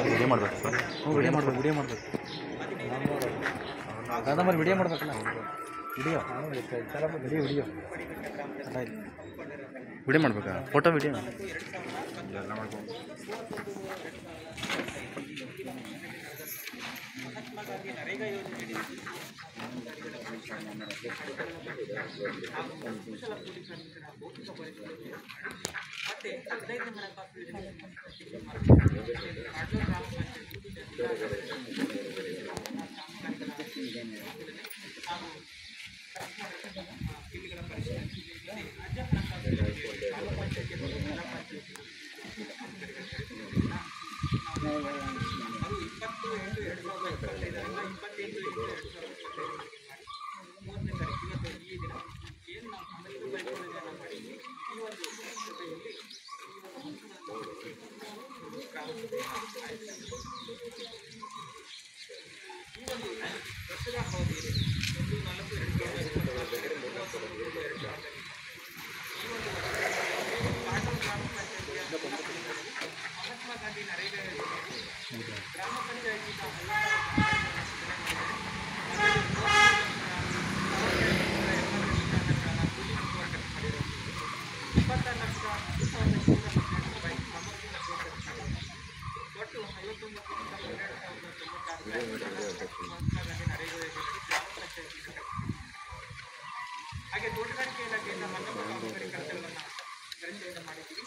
Video ಮಾಡಬೇಕು sir. Video ಮಾಡಬೇಕು ಕಾದಂಬರಿ ವಿಡಿಯೋ ಮಾಡಬೇಕಲ್ಲ. ವಿಡಿಯೋ ಮಾಡಬೇಕಾ? ಫೋಟೋ ವಿಡಿಯೋ ಎಲ್ಲ ಮಾಡ್ಬೋದು. ಮತ್ತೆ 15 ಹಣಕಾಸು ಹಾಗೆ ತೋಟಗಾರಿಕೆ ಇಲಾಖೆಯಿಂದ ಮನ್ನೊಮ್ಮೆ ಕಾಮಗಾರಿ ಕೆಲಸಗಳನ್ನು ಪರಿಶೀಲನೆ ಮಾಡಿದ್ದೀವಿ.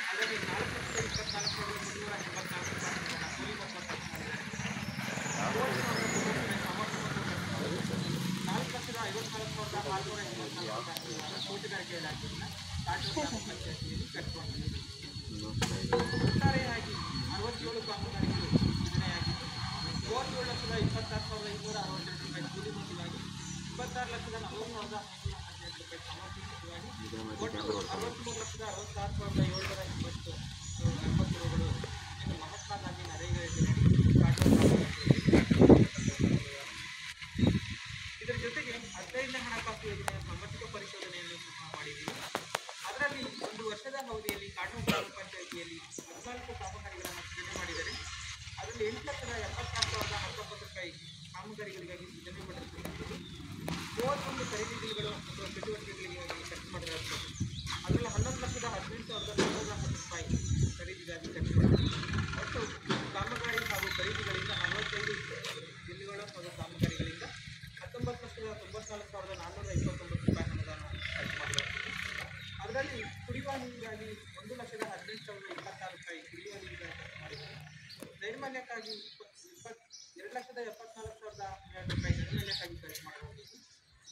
ಅದರಲ್ಲಿ 4,54,384 ತೋಟಗಾರಿಕೆ ಇಲಾಖೆಯಿಂದ ಗ್ರಾಮ ಪಂಚಾಯತಿಯಲ್ಲಿ ಕಟ್ಟಿಕೊಂಡಿದ್ದೀವಿ. ಒಟ್ಟಾರೆಯಾಗಿ 67 ಕಾಮಗಾರಿಗಳು ಯೋಜನೆಯಾಗಿದ್ದು 37,26,262 ರೂಪಾಯಿ ಕೂಲಿ ಮೊದಲಾಗಿ 26,40,518 ರೂಪಾಯಿ ಸಮರ್ಪಿತವಾಗಿ ಒಟ್ಟು 63,66,780 ರೂಗಳು ಇನ್ನು ಮಹಾತ್ಮ ಗಾಂಧಿ ನರೇಗಾ ಯೋಜನೆಯಡಿ ಇದರ ಜೊತೆಗೆ 15ನೇ ಹಣಕಾಸು ಯೋಜನೆಯ ಸಮರ್ಪಕ ಪರಿಶೋಧನೆಯನ್ನು ಸಹ ಮಾಡಿದ್ದೀವಿ. ಅದರಲ್ಲಿ ಒಂದು ವರ್ಷದ ಅವಧಿಯಲ್ಲಿ ಕಾನೂನು ಗ್ರಾಮ ಪಂಚಾಯಿತಿಯಲ್ಲಿ 14 ಕಾಮಗಾರಿಗಳನ್ನು ಸೃಜನೆ ಮಾಡಿದರೆ ಅದರಲ್ಲಿ 8,74,019 ರೂಪಾಯಿ ಕಾಮಗಾರಿಗಳಿಗಾಗಿ ಸೃಜನೆ ಮಾಡಲಾಗುತ್ತದೆ. 31 ಖರೀದಿಗಳು ಅಥವಾ ಚಟುವಟಿಕೆಗಳಿಗಾಗಿ ಖರ್ಚು ಮಾಡಲಾಗುತ್ತದೆ. ಅದರಲ್ಲಿ 11,18,410 ರೂಪಾಯಿ ಖರೀದಿಗಾಗಿ ಖರ್ಚು ಮಾಡಲಾಗುತ್ತದೆ. ಒಟ್ಟು ಕಾಮಗಾರಿ ಹಾಗೂ ಖರೀದಿಗಳಿಂದ 45 ಜಿಲ್ಲೆಗಳ ಹಾಗೂ ಕಾಮಗಾರಿಗಳಿಂದ 19,94,429 ರೂಪಾಯಿ ಅನುದಾನ ಖರ್ಚು ಮಾಡಲಾಗುತ್ತದೆ. ಅದರಲ್ಲಿ ಕುಡಿಯುವ ನೀರಿಗಾಗಿ 1,18,026 ರೂಪಾಯಿ ಕುಡಿಯುವ ನೀರಿಗಾಗಿ ಖರ್ಚು ಮಾಡಿದ್ದಾರೆ. ನೈರ್ಮಲ್ಯಕ್ಕಾಗಿ 2,74,012 ರೂಪಾಯಿ ನೈರ್ಮಲ್ಯಕ್ಕಾಗಿ ಖರ್ಚು ಮಾಡಲಾಗುತ್ತದೆ.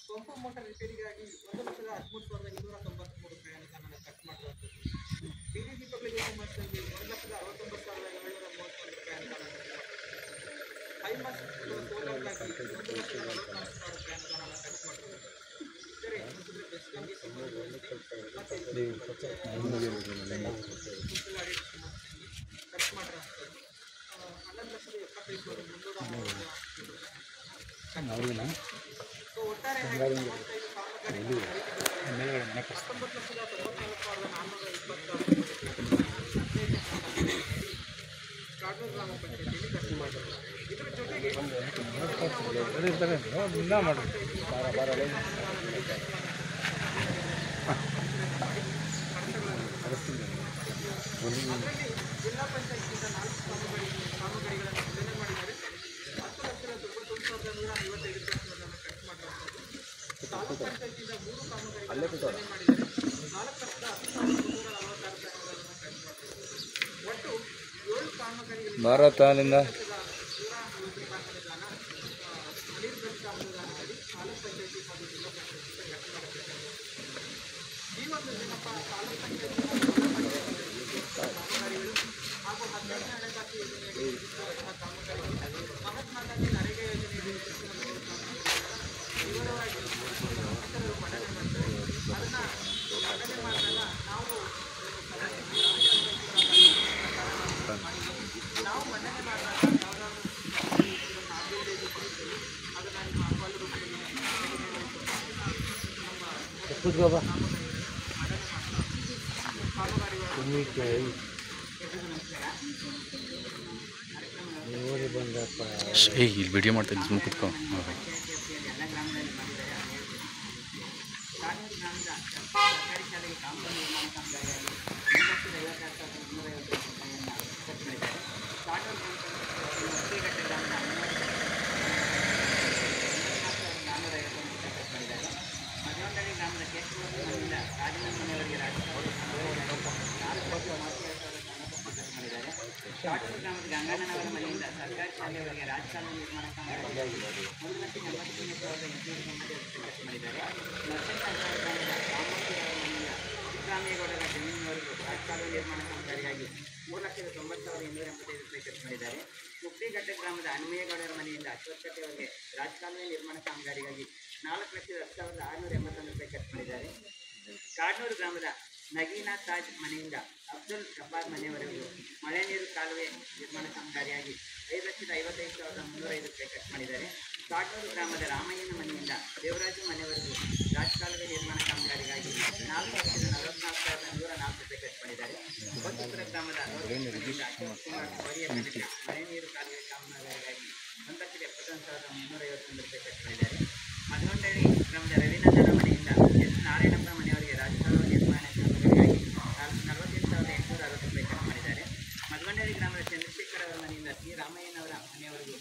ಪಂಪು ಮೋಟಾರ್ ರಿಪೇರಿಗಾಗಿ 1,13,293 ರೂಪಾಯಿ ಅನುದಾನ ಖರ್ಚು ಮಾಡಲಾಗುತ್ತದೆ. ಬೀದಿ ದೀಪಗಳಿಗೆ ಸಮಸ್ಯೆಗೆ 1,60,730 ರೂಪಾಯಿ ಅನುದಾನ ಖರ್ಚು ಮಾಡಲಾಗುತ್ತದೆ. ಹೈಮಾಸ್ ಸೋಲಾರ್ಗಾಗಿ 1,44,000 ರೂಪಾಯಿ ಅನುದಾನ ಖರ್ಚು ಮಾಡಲಾಗುತ್ತದೆ. ಇತರೆ ಬೆಸ್ಕಾಂಗೆ ಸಂಬಂಧಿಸಿದಂತೆ ಮತ್ತು ಖರ್ಚು ಮಾಡಲಾಗುತ್ತದೆ. 11,75,360 ಸೊ ಒಟ್ಟಾರೆ 35 ಕಾಮಗಾರಿಗಳು 19,94,420 ಕಾನೂನು ಗ್ರಾಮ ಪಂಚಾಯತಿಯಲ್ಲಿ ಖರ್ಚು ಮಾಡಲಾಗುತ್ತದೆ. ಇದರ ಜೊತೆಗೆ ಜಿಲ್ಲಾ ಪಂಚಾಯತಿಯಿಂದ 4 ಕಾಮಗಾರಿಗಳನ್ನು ಸೃಜನೆ ಮಾಡಿದರೆ 10,99,155 ರೂಪಾಯಿಗಳನ್ನು ಖರ್ಚು ಮಾಡಲಾಗುತ್ತದೆ. ತಾಲೂಕು ಪಂಚಾಯತಿಯಿಂದ 3 ಕಾಮಗಾರಿಗಳನ್ನು ಸೃಜನೆ ಮಾಡಿದರೆ 4,10,346 ರೂಪಾಯಿಗಳನ್ನು ಖರ್ಚು ಮಾಡಲಾಗುತ್ತದೆ. ಒಟ್ಟು 7 ಕಾಮಗಾರಿಗಳಿಗೆ ಅನುದಾನ ಅನಿರ್ದಿಷ್ಟ ಅನುದಾನದಲ್ಲಿ ತಾಲೂಕು ಪಂಚಾಯತಿ ಹಾಗೂ ಜಿಲ್ಲಾ ಪಂಚಾಯತಿಯಿಂದ ಖರ್ಚು ಮಾಡಬೇಕಾಗಿದೆ. ಈ ಒಂದು ಏನಪ್ಪ ತಾಲೂಕು ಪಂಚಾಯತಿ ಕಾಮಗಾರಿಗಳು ಹಾಗೂ 15ನೇ ಹಣಕಾಸು ಯೋಜನೆಯಡಿ ಕಾಮಗಾರಿಗಳು ಮಹಾತ್ಮ ಗಾಂಧಿ ನರೇಗಾ ಯೋಜನೆಯಡಿ ವಿವರವಾಗಿ ಶಾಸಕರು ಮಂಡನೆ ಮಾಡ್ತಾರೆ. ಅದನ್ನು ಮಂಡನೆ ಮಾಡಿದಾಗ ನಾವು ಮಂಡನೆ ಮಾಡಿದಾಗ ಯಾವುದಾದ್ರು ಅದನ್ನು ನಿಮ್ಮ ಅಹವಾಲು ರೂಪದಲ್ಲಿ ನಮ್ಮ ಇಲ್ಲಿ ವಿಡಿಯೋ ಮಾಡ್ತಾ ಇದ್ದೀನಿ, ಸುಮ್ಮನೆ ಕುತ್ಕೊ. ಎಲ್ಲ ಗ್ರಾಮದಲ್ಲಿ ಮಾಡಿದ್ದಾರೆ. ಕಾನೂರು ಗ್ರಾಮದ ಸರ್ಕಾರಿ ಶಾಲೆಗೆ ಕಾಂಪೌಂಡ್ ನಿರ್ಮಾಣ ಕಾಮಗಾರಿಯಾಗಿ 1,56,350 ರೂಪಾಯಿಯನ್ನು ಖರ್ಚು ಮಾಡಿದ್ದಾರೆ. ಕಾನೂರು ಮುತ್ತಿಗೆಘಟ್ಟ ಗ್ರಾಮದ 450 ಖರ್ಚು ಮಾಡಿದ್ದಾರೆ. ಮಧುವಂದಳ್ಳಿ ಗ್ರಾಮದ ಕೇಶವಮೂರ್ತಿ ಮನೆಯಿಂದ ರಾಜನಂದ ಮನೆಯವರಿಗೆ ರಾಜಕಾಲುವೆ ಖರ್ಚು ಮಾಡಿದ್ದಾರೆ. ಕಾಟೂರು ಗ್ರಾಮದ ಗಂಗಣ್ಣನವರ ಮನೆಯಿಂದ ಸರ್ಕಾರಿ ಶಾಲೆಯವರಿಗೆ ರಾಜಕಾಲುವೆ ನಿರ್ಮಾಣ ಕಾಮಗಾರಿಯಾಗಿ 1,83,890 ಖರ್ಚು ಮಾಡಿದ್ದಾರೆ. ನರಸಿಂಹರಾಜ ಗ್ರಾಮದ ರಾಮಮೂರ್ತಿಯವರ ಮನೆಯಿಂದ ಸಿದ್ದರಾಮೇಗೌಡರ ಜಮೀನಿನವರೆಗೂ ರಾಜಕಾಲುವೆ ನಿರ್ಮಾಣ ಕಾಮಗಾರಿಯಾಗಿ 3,90,885 ರೂಪಾಯಿ ಖರ್ಚು ಮಾಡಿದ್ದಾರೆ. ಮುಕ್ತಿಘಟ್ಟ ಗ್ರಾಮದ ಹನುಮೇಗೌಡರ ಮನೆಯಿಂದ ಅಶ್ವತ್ಥಕಟ್ಟೆಯವರಿಗೆ ರಾಜಕಾಲುವೆ ನಿರ್ಮಾಣ ಕಾಮಗಾರಿಗಾಗಿ 4,10,681 ರೂಪಾಯಿ ಖರ್ಚು ಮಾಡಿದ್ದಾರೆ. ಕಾಡ್ನೂರು ಗ್ರಾಮದ ನಗೀನಾ ತಾಜ್ ಮನೆಯಿಂದ ಅಬ್ದುಲ್ ಜಬ್ಬಾರ್ ಮನೆಯವರೆಗೂ ಮಳೆ ನೀರು ಕಾಲುವೆ ನಿರ್ಮಾಣ ಕಾಮಗಾರಿಯಾಗಿ 5,55,305 ರೂಪಾಯಿ ಖರ್ಚು ಮಾಡಿದ್ದಾರೆ. ಕಾಡ್ನೂರು ಗ್ರಾಮದ ರಾಮಯ್ಯನ ಮನೆಯಿಂದ ದೇವರಾಜು ಮನೆಯವರೆಗೂ ರಾಜಕಾಲುವೆ ನಿರ್ಮಾಣ ಕಾಮಗಾರಿಗಾಗಿ 4,44,104 ರೂಪಾಯಿ ಖರ್ಚು ಮಾಡಿದ್ದಾರೆ. ಹೊಸಪುರ ಗ್ರಾಮದ ಮನೆಯಿಂದ ಅಶೋಕ್ ಕುಮಾರ್ ಮಳೆ ನೀರು ಕಾಲುವೆ ಕಾಮಗಾರಿಗಾಗಿ 1,71,351 ರೂಪಾಯಿ ಖರ್ಚು ಮಾಡಿದ್ದಾರೆ. ಮಧುವಂದಳ್ಳಿ ಗ್ರಾಮದ ರವಿನಂದನ ಮನೆಯಿಂದ ಎಸ್ ನಾರಾಯಣಪ್ಪ ಮನೆಯವರಿಗೆ ರಾಜಕಾಲುವೆ ನಿರ್ಮಾಣ ಕಾಮಗಾರಿಗಾಗಿ 48,860 ರೂಪಾಯಿ ಖರ್ಚು ಮಾಡಿದ್ದಾರೆ. ಮಧುವಂದಳ್ಳಿ ಗ್ರಾಮದ ಚಂದ್ರಶೇಖರ್ ಅವರ ಮನೆಯಿಂದ ಸಿ ರಾಮಯ್ಯನವರ ಮನೆಯವರೆಗೂ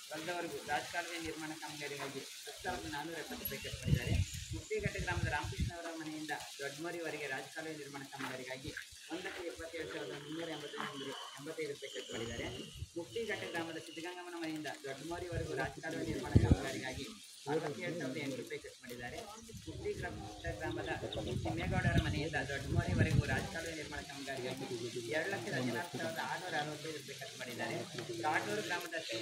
ಹೊಲದವರೆಗೂ ರಾಜಕಾಲುವೆ ನಿರ್ಮಾಣ ಕಾಮಗಾರಿಗಾಗಿ 10,470 ರೂಪಾಯಿ ಖರ್ಚು ಮಾಡಿದ್ದಾರೆ. ಮುಕ್ತಿಘಟ್ಟ ಗ್ರಾಮದ ರಾಮಕೃಷ್ಣ ಅವರ ಮನೆಯಿಂದ ದೊಡ್ಡಮರಿವರೆಗೆ ರಾಜಕಾಲುವೆ ನಿರ್ಮಾಣ ಕಾಮಗಾರಿಗಾಗಿ 1,77,385 ರೂಪಾಯಿ ಖರ್ಚು ಮಾಡಿದ್ದಾರೆ. ಮುಕ್ತಿಘಟ್ಟ ಗ್ರಾಮದ ಸಿದ್ದಗಂಗಮ್ಮನ ಮನೆಯಿಂದ ದೊಡ್ಡಮರಿವರೆಗೂ ರಾಜಕಾಲುವೆ ನಿರ್ಮಾಣ ಕಾಮಗಾರಿಗಾಗಿ 67,800 ರೂಪಾಯಿ ಖರ್ಚು ಮಾಡಿದ್ದಾರೆ. ಮುಕ್ತಿಘಟ್ಟ ಗ್ರಾಮದ ತಿಮ್ಮೇಗೌಡರ ಮನೆಯಿಂದ ದೊಡ್ಡಮರಿವರೆಗೂ ರಾಜಕಾಲುವೆ ನಿರ್ಮಾಣ ಕಾಮಗಾರಿಗಾಗಿ 2,14,665 ರೂಪಾಯಿ ಖರ್ಚು ಮಾಡಿದ್ದಾರೆ. ಕಾಟೂರು ಗ್ರಾಮದ ಶ್ರೀ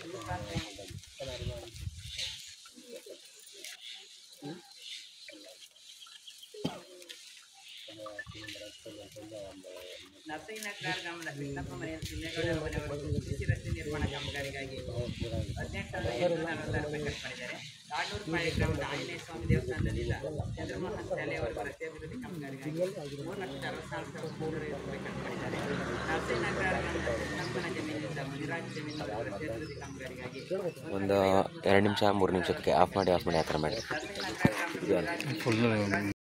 ನರಸಯ್ಯನಗರ ಗ್ರಾಮದ ಕೃಷ್ಣಪ್ಪ ಮನೆಯಲ್ಲಿ ತಿಮ್ಮೇಗೌಡರ ಮನೆಯವರೆಗೂ ಸಿಸಿ ರಸ್ತೆ ನಿರ್ಮಾಣ ಕಾಮಗಾರಿಗಾಗಿ 18,840 ರೂಪಾಯಿ ಖರ್ಚು ಮಾಡಿದ್ದಾರೆ. ಕಾಟೂರು ಪಾಳ್ಯ ಗ್ರಾಮದ ಆಂಜನೇಯ ಸ್ವಾಮಿ ದೇವಸ್ಥಾನದಲ್ಲಿಲ್ಲ ಚಂದ್ರಮೋಹನ್ ಶಾಲೆಯವರೆಗೂ ರಸ್ತೆ ಅಭಿವೃದ್ಧಿ ಕಾಮಗಾರಿಗಾಗಿ 3,64,305 ರೂಪಾಯಿ ಖರ್ಚು ಮಾಡಿದ್ದಾರೆ. ನರಸಯ್ಯನಗರ ಗ್ರಾಮದ ಕೃಷ್ಣಪ್ಪನ ಜಮೀನಿನಿಂದ ಮುನಿರಾಜ್ ಜಮೀನಿನವರೆಗೂ ರಸ್ತೆ ಅಭಿವೃದ್ಧಿ ಕಾಮಗಾರಿಗಾಗಿ ಒಂದು 2 ನಿಮಿಷ 3 ನಿಮಿಷಕ್ಕೆ ಆಫ್ ಮಾಡಿ ಆ ಥರ ಮಾಡಿ. ನರಸಯ್ಯನಗರ ಗ್ರಾಮದ